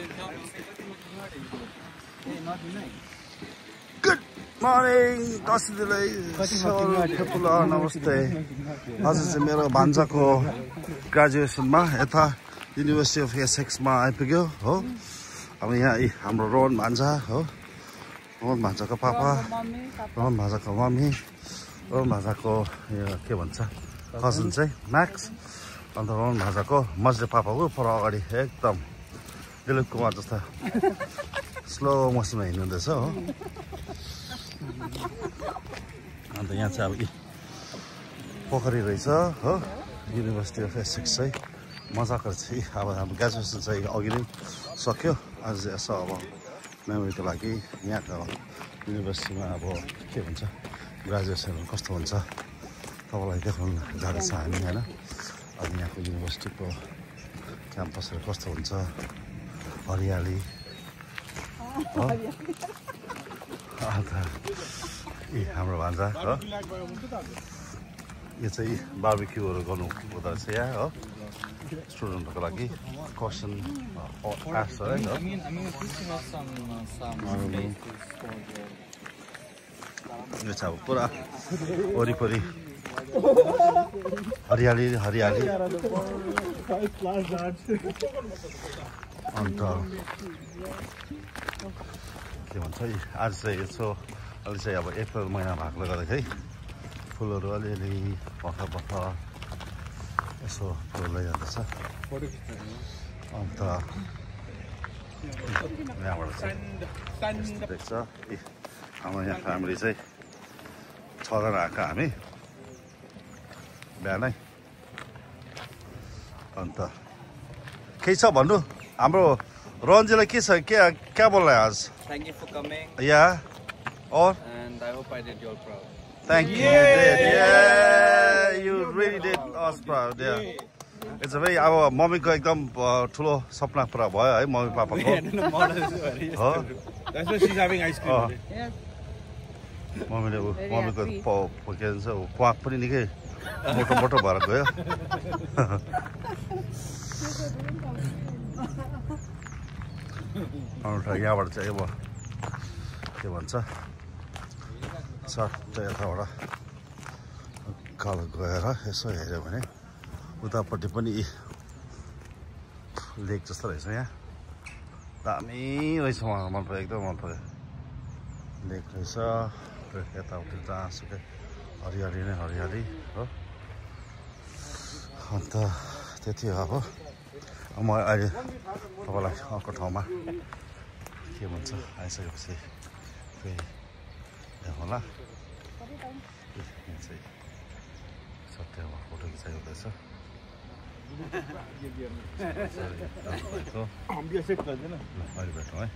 Good morning, कसैलाई ठुलो नमस्ते। आज चाहिँ मेरो भान्जाको ग्रेजुएसनमा यता युनिभर्सिटी अफ एसेक्समा आइपुग्यो हो। अब यहाँ हाम्रो रोहन भान्जा हो, रोहन भान्जाको पापा, रोहन भान्जाको मम्मी, रोहन भान्जाको के भन्छ कजन चाहिँ म्याक्स, अन्त रोहन भान्जाको मजले पापाको पर अगाडि एकदम दिलीप कुमार जस्ता स्लो मोसनमा हिँड्नुहुँदैछ हो। अन्त यहाँ चाहिँ अब पोखरी रहेछ हो, युनिभर्सिटी अफ एसेक्स चाहिँ मजाको चाहिँ अब हाम्रो ग्रेजुएसन चाहिँ अघि नै सक्यो। आज चाहिँ यसो अब मेमोरीको लागि यहाँको युनिभर्सिटीमा अब के भन्छ ग्रेजुएसन कस्तो हुन्छ तपाईँलाई देखाउन जाँदैछ हामी होइन। अब यहाँको युनिभर्सिटीको क्याम्पसहरू कस्तो हुन्छ, हरियाली हो। अन्त हाम्रो भान्जा हो, यो चाहिँ बार्बिक्युहरू गर्नु हुँदो रहेछ यहाँ हो, स्टुडेन्टहरूको लागि क्वेसन आन्सर है। यो चाहिँ अब पुरा वरिपरि हरियाली हरियाली। अन्त के भन्छ आज चाहिँ यसो अलि चाहिँ अब अप्रिल महिना भएकोले गर्दाखेरि फुलहरू अलिअलि भर्खर भर्खर यसो फुल्दै जाँदैछ। अन्त यहाँबाट चाहिँ देख्छ हाम्रो यहाँ फ्यामिली चाहिँ 6 जना आएका हामी बिहानै। अन्त केही छ भन्नु हाम्रो रोहनजीलाई के छ, क्या बोल रहा है आज? Thank you for coming. Yeah. Or? And I hope I did you all proud. Thank you. You did. Yeah. You really did us proud. Yeah. It's a very अब मम्मीको एकदम ठुलो सपना पुरा भयो है मम्मी पापाको। हो? That's why she's having ice cream. Yes. मम्मीले मम्मीको के भन्छ प्वाक पनि निकै मोटो मोटो भएर गयो। अन्त यहाँबाट चाहिँ अब के भन्छ सट्ट यताबाट कालो गएर यसो हेऱ्यो भने उतापट्टि पनि लेक जस्तो रहेछ। यहाँ दामी रहेछ, मलाई मन पर्यो, एकदम मन पर्यो। लेक रहेछ यताउति जहाँसुकै हरियाली नै हरियाली हो। अन्त त्यति हो। अब म अहिले तपाईँलाई अर्को ठाउँमा के भन्छ आइसकेपछि फेरि देखाउँला। यहाँ चाहिँ सत्यमा फोटो खिचाइ हुँदैछ। अहिले भेटौँ है।